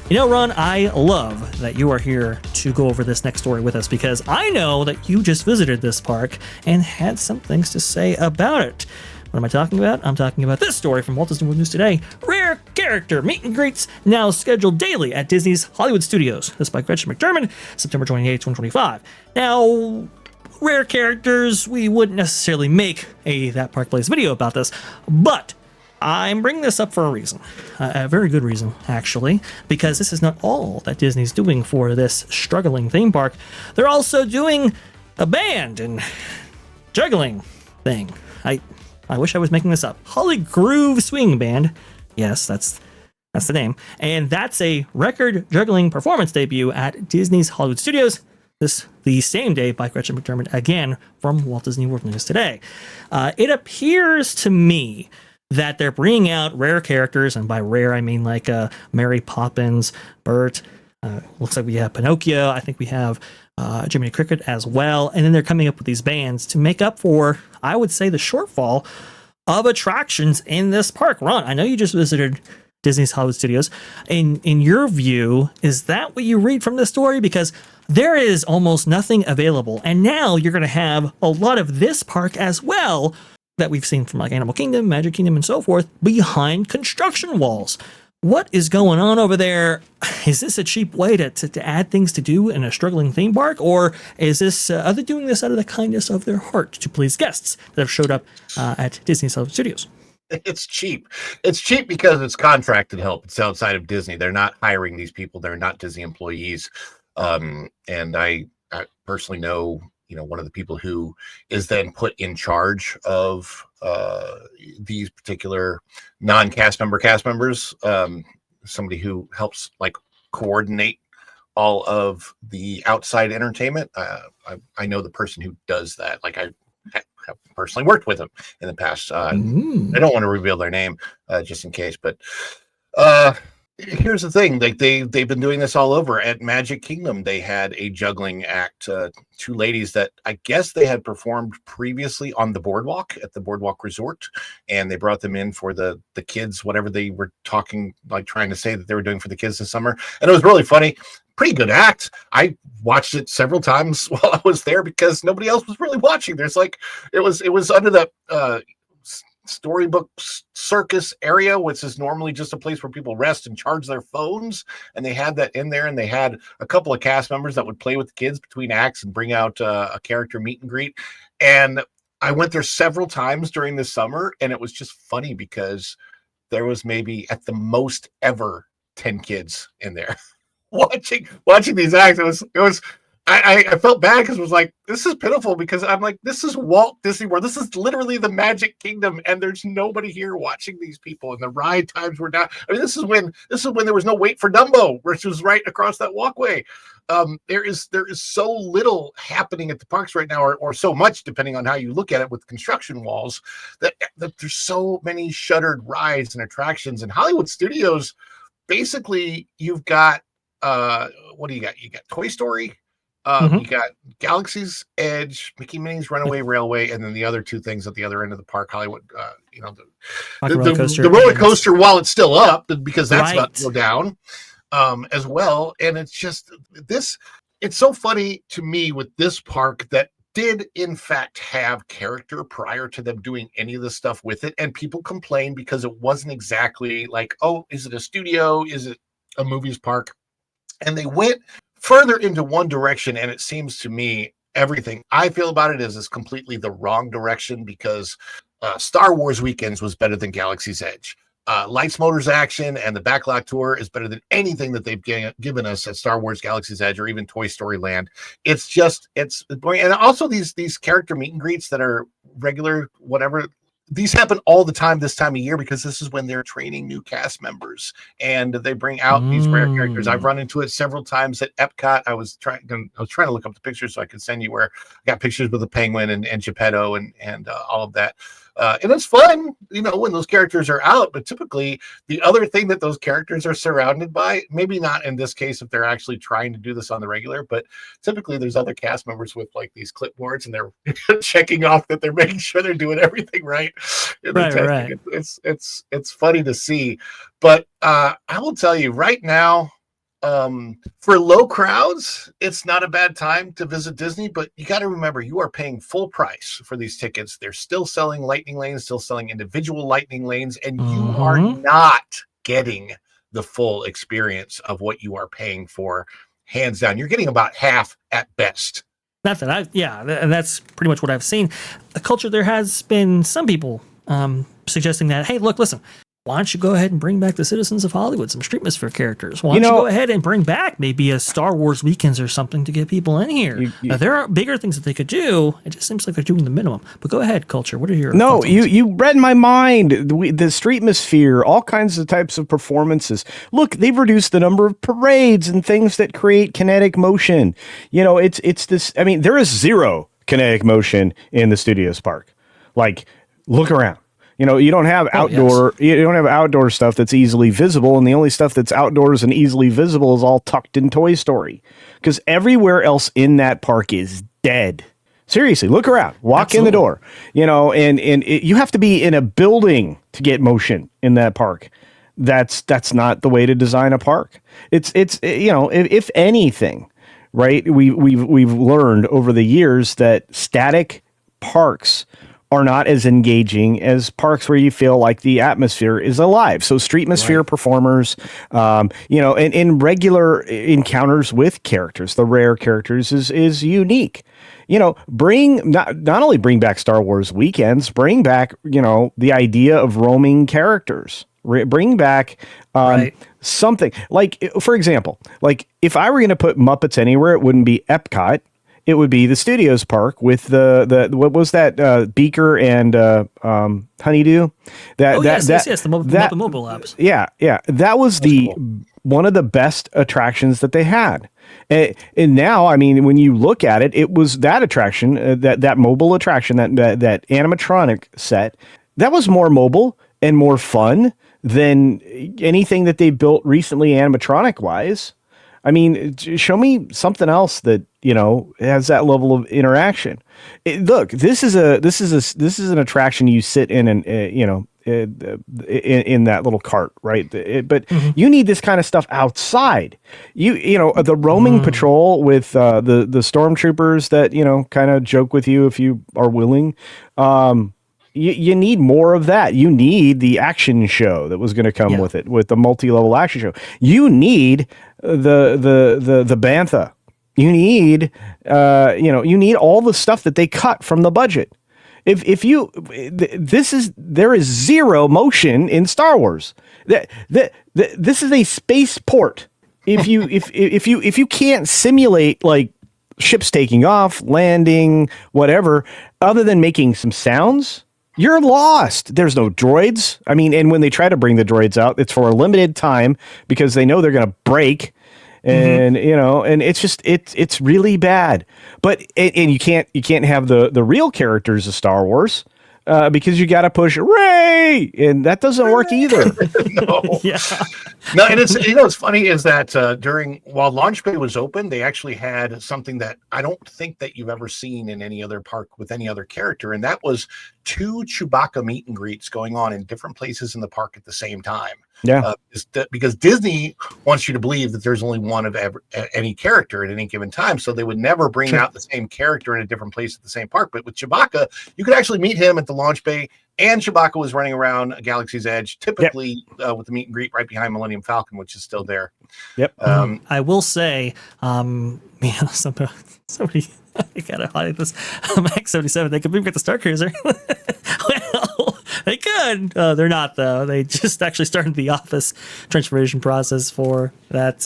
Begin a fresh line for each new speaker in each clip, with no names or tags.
You know, Ron, I love that you are here to go over this next story with us because I know that you just visited this park and had some things to say about it. What am I talking about? I'm talking about this story from Walt Disney World News Today. Rare character meet and greets now scheduled daily at Disney's Hollywood Studios. This by Gretchen McDermott, September 28, 2025. Now, rare characters, we wouldn't necessarily make a That Park Plays video about this, but I'm bringing this up for a reason, a very good reason, actually, because this is not all that Disney's doing for this struggling theme park. They're also doing a band and juggling thing. I wish I was making this up. Holly Groove Swing Band. Yes, that's the name. And that's a record juggling performance debut at Disney's Hollywood Studios the same day by Gretchen McDermott, again from Walt Disney World News Today. It appears to me that they're bringing out rare characters, and by rare I mean like Mary Poppins, Bert, looks like we have Pinocchio, I think we have Jiminy Cricket as well, and then they're coming up with these bands to make up for, I would say, the shortfall of attractions in this park. Ron, I know you just visited Disney's Hollywood Studios. In your view, is that what you read from this story? Because there is almost nothing available, and now you're going to have a lot of this park as well that we've seen from like Animal Kingdom, Magic Kingdom, and so forth behind construction walls. What is going on over there? Is this a cheap way to add things to do in a struggling theme park? Or is this, are they doing this out of the kindness of their heart to please guests that have showed up at Disney's Hollywood Studios?
It's cheap. It's cheap because it's contracted help. It's outside of Disney. They're not hiring these people. They're not Disney employees. And I personally know, one of the people who is then put in charge of these particular non-cast members, somebody who helps like coordinate all of the outside entertainment. I know the person who does that. Like I have personally worked with him in the past. I don't want to reveal their name just in case, but here's the thing, like they've been doing this all over. At Magic Kingdom, they had a juggling act, two ladies that I guess they had performed previously on the boardwalk at the Boardwalk Resort, and they brought them in for the kids, whatever they were trying to say that they were doing for the kids this summer. And it was really funny. Pretty good act. I watched it several times while I was there because nobody else was really watching. There's like, it was under the Storybook Circus area, which is normally just a place where people rest and charge their phones, and they had that in there, and they had a couple of cast members that would play with the kids between acts and bring out a character meet and greet. And I went there several times during the summer, and it was just funny because there was maybe at the most ever 10 kids in there watching these acts. It was I felt bad because it was like, this is pitiful, because I'm like, this is Walt Disney World. This is literally the Magic Kingdom, and there's nobody here watching these people. And the ride times were down. I mean, this is when there was no wait for Dumbo, which was right across that walkway. There is so little happening at the parks right now, or so much, depending on how you look at it, with construction walls, that there's so many shuttered rides and attractions. And Hollywood Studios, basically, you've got what do you got? You got Toy Story. You got Galaxy's Edge, Mickey Minnie's Runaway Railway, and then the other two things at the other end of the park, Hollywood, the roller coaster while it's still up, because that's about to go down as well. And it's just it's so funny to me with this park that did in fact have character prior to them doing any of the stuff with it. And people complain because it wasn't exactly like, oh, is it a studio? Is it a movies park? And they went further into one direction, and it seems to me everything I feel about it is completely the wrong direction, because Star Wars Weekends was better than Galaxy's Edge. Lights, Motors, Action, and the Backlot Tour is better than anything that they've given us at Star Wars Galaxy's Edge or even Toy Story Land. It's boring. And also these character meet and greets that are regular, whatever. These happen all the time this time of year, because this is when they're training new cast members and they bring out these rare characters. I've run into it several times at Epcot. I was trying to look up the pictures so I could send you where I got pictures with the Penguin and Geppetto and all of that. And it's fun, when those characters are out. But typically, the other thing that those characters are surrounded by, maybe not in this case if they're actually trying to do this on the regular, but typically there's other cast members with like these clipboards, and they're checking off that they're making sure they're doing everything right. Right. It's funny to see. But I will tell you right now, For low crowds, it's not a bad time to visit Disney, but you got to remember you are paying full price for these tickets. They're still selling lightning lanes, still selling individual lightning lanes, and you are not getting the full experience of what you are paying for, hands down. You're getting about half at best.
Not that and that's pretty much what I've seen. The culture, there has been some people suggesting that, hey, look, listen, why don't you go ahead and bring back the Citizens of Hollywood, some Streetmosphere characters? Why don't you go ahead and bring back maybe a Star Wars Weekends or something to get people in here? There are bigger things that they could do. It just seems like they're doing the minimum. But go ahead, Culture. What are your thoughts on this?
You read my mind. The Streetmosphere, all kinds of types of performances. Look, they've reduced the number of parades and things that create kinetic motion. It's this. I mean, there is zero kinetic motion in the Studios Park. Like, look around. You don't have outdoor. Yes. You don't have outdoor stuff that's easily visible, and the only stuff that's outdoors and easily visible is all tucked in Toy Story. Because everywhere else in that park is dead. Seriously, look around. Walk in the door. You have to be in a building to get motion in that park. That's not the way to design a park. It's if anything, right? We've learned over the years that static parks are not as engaging as parks where you feel like the atmosphere is alive. So Streetmosphere performers, and in regular encounters with characters, the rare characters is unique. Bring not only bring back Star Wars Weekends, bring back, the idea of roaming characters. Bring back something like, for example, like if I were going to put Muppets anywhere, it wouldn't be Epcot. It would be the Studios Park with the what was that, Beaker and Honeydew?
Yes, the Muppet Mobile Labs.
Yeah, that was one of the best attractions that they had. And now, I mean, when you look at it, it was that attraction, that mobile attraction, that animatronic set, that was more mobile and more fun than anything that they built recently animatronic wise. I mean, show me something else that has that level of interaction. Look, this is an attraction you sit in and in that little cart, right? But you need this kind of stuff outside. The roaming patrol with the stormtroopers that kind of joke with you if you are willing. You need more of that. You need the action show that was going to come with it, with the multi-level action show. You need the bantha. You need you need all the stuff that they cut from the budget. There is zero motion in Star Wars. This is a spaceport. If you can't simulate like ships taking off, landing, whatever, other than making some sounds, you're lost. There's no droids. I mean, and when they try to bring the droids out, it's for a limited time because they know they're going to break. And and it's just it's really bad. But and you can't have the real characters of Star Wars because you got to push Rey, and that doesn't work either.
No. No, and it's funny is that while Launch Bay was open, they actually had something that I don't think that you've ever seen in any other park with any other character, and that was 2 Chewbacca meet and greets going on in different places in the park at the same time.
Yeah,
because Disney wants you to believe that there's only one of any character at any given time, so they would never bring out the same character in a different place at the same park. But with Chewbacca, you could actually meet him at the Launch Bay, and Chewbacca was running around Galaxy's Edge, typically with the meet and greet right behind Millennium Falcon, which is still there.
Yep.
I will say, somebody. I gotta highlight this. Max 77. They could bring back the Star Cruiser. Well, they could. They're not though. They just actually started the office transformation process for that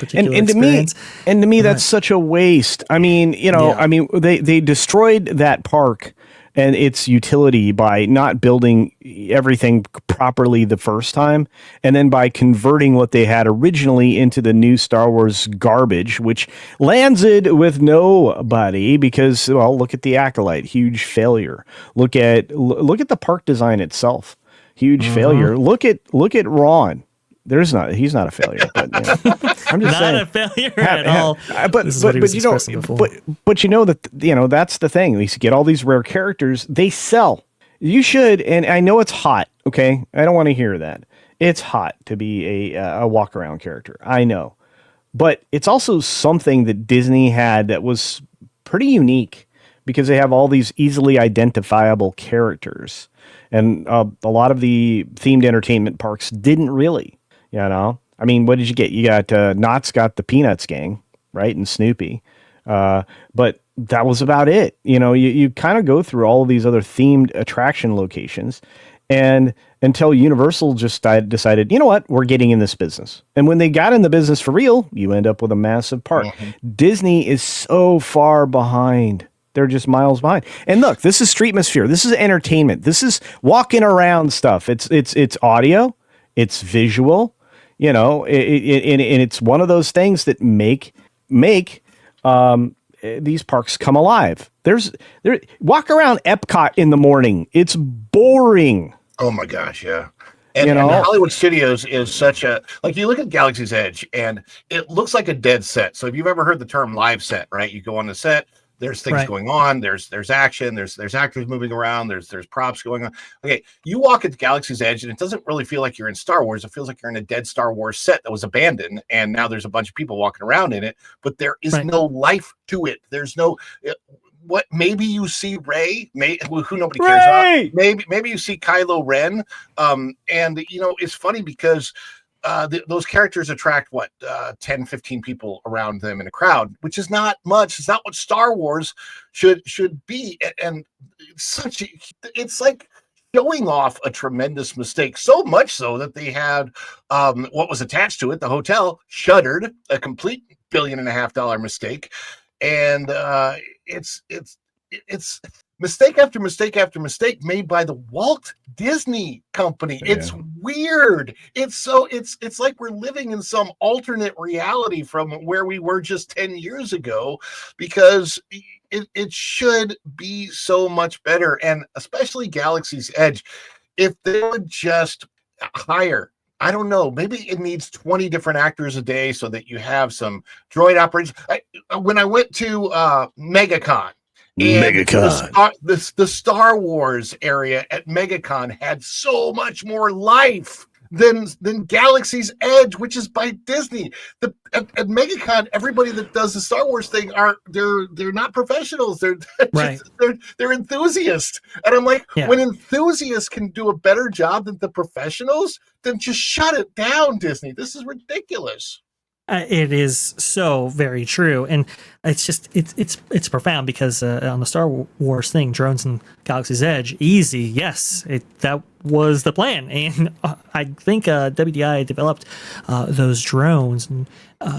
particular experience.
To me, that's such a waste. I mean, they destroyed that park and its utility by not building everything properly the first time, and then by converting what they had originally into the new Star Wars garbage, which landed with nobody because, well, look at the Acolyte, huge failure. Look at the park design itself, huge failure. Look at Ron. He's not a failure, but I'm just saying,
not a failure at all.
But that's the thing. We get all these rare characters. They sell. You should, and I know it's hot. Okay, I don't want to hear that. It's hot to be a walk around character. I know, But it's also something that Disney had that was pretty unique because they have all these easily identifiable characters. And a lot of the themed entertainment parks didn't really, you know. I mean, what did you get? You got Knott's got the Peanuts gang, right? And Snoopy. But that was about it. You know, you kind of go through all of these other themed attraction locations. And until Universal just decided, you know what, we're getting in this business. And when they got in the business for real, you end up with a massive park. Disney is so far behind. They're just miles behind. And look, this is Streetmosphere. This is entertainment. This is walking around stuff. It's audio. It's visual. You know, and it's one of those things that make these parks come alive. Walk around Epcot in the morning. It's boring.
Oh my gosh, yeah. And, and the Hollywood Studios is such a, like, you look at Galaxy's Edge and it looks like a dead set. So if you've ever heard the term live set, right? You go on the set, there's things going on, there's action, there's actors moving around, there's props going on. Okay, you walk at Galaxy's Edge and it doesn't really feel like you're in Star Wars. It feels like you're in a dead Star Wars set that was abandoned and now there's a bunch of people walking around in it, but there is no life to it. There's no what maybe you see Rey, who nobody cares about. Maybe you see Kylo Ren. And you know, it's funny because those characters attract 10, 15 people around them in a crowd, which is not much. It's not what Star Wars should be. And it's like showing off a tremendous mistake, so much so that they had what was attached to it, the hotel, shuttered, a complete $1.5 billion mistake. And it's mistake after mistake after mistake made by the Walt Disney Company. Yeah. It's weird. It's like we're living in some alternate reality from where we were just 10 years ago, because it should be so much better. And especially Galaxy's Edge, if they would just hire, I don't know, maybe it needs 20 different actors a day so that you have some droid operators. When I went to MegaCon, the Star Wars area at MegaCon had so much more life than Galaxy's Edge, which is by Disney. At MegaCon, everybody that does the Star Wars thing they're not professionals. They're enthusiasts. And I'm like, when enthusiasts can do a better job than the professionals, then just shut it down, Disney. This is ridiculous.
It is so very true, and it's just it's profound because on the Star Wars thing, drones and Galaxy's Edge, easy, yes, that was the plan, and I think WDI developed those drones and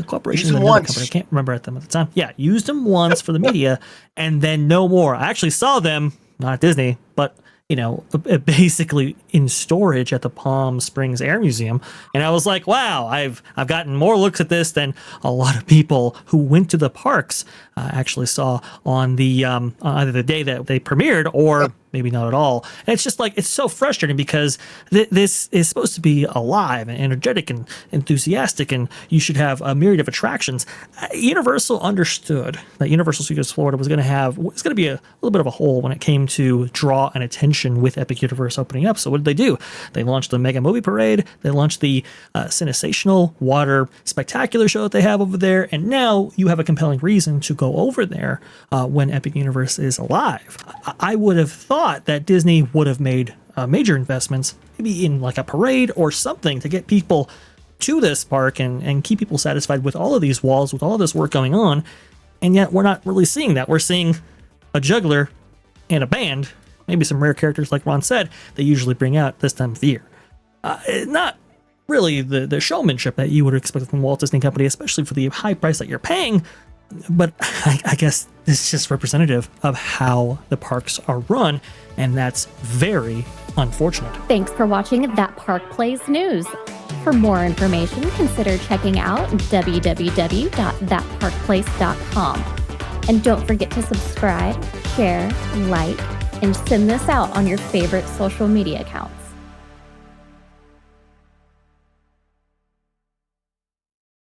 cooperation with another company. I can't remember them at the time. Yeah, used them once for the media, and then no more. I actually saw them, not at Disney, but you know, basically in storage at the Palm Springs Air Museum. And I was like, wow, I've gotten more looks at this than a lot of people who went to the parks actually saw on the either the day that they premiered or maybe not at all. And it's just like, it's so frustrating because this is supposed to be alive and energetic and enthusiastic, and you should have a myriad of attractions. Universal understood that Universal Studios Florida was going to be a little bit of a hole when it came to draw an attention with Epic Universe opening up. So what did they do? They launched the Mega Movie Parade. They launched the Cinesational Water Spectacular show that they have over there. And now you have a compelling reason to go over there when Epic Universe is alive. I would have thought that Disney would have made major investments, maybe in like a parade or something, to get people to this park and keep people satisfied with all of these walls, with all of this work going on. And yet we're not really seeing that. We're seeing a juggler and a band, maybe some rare characters like Ron said, they usually bring out this time of year. Not really the showmanship that you would expect from Walt Disney Company, especially for the high price that you're paying. But I guess this is just representative of how the parks are run, and that's very unfortunate.
Thanks for watching That Park Plays News. For more information, consider checking out www.thatparkplace.com. And don't forget to subscribe, share, like, and send this out on your favorite social media accounts.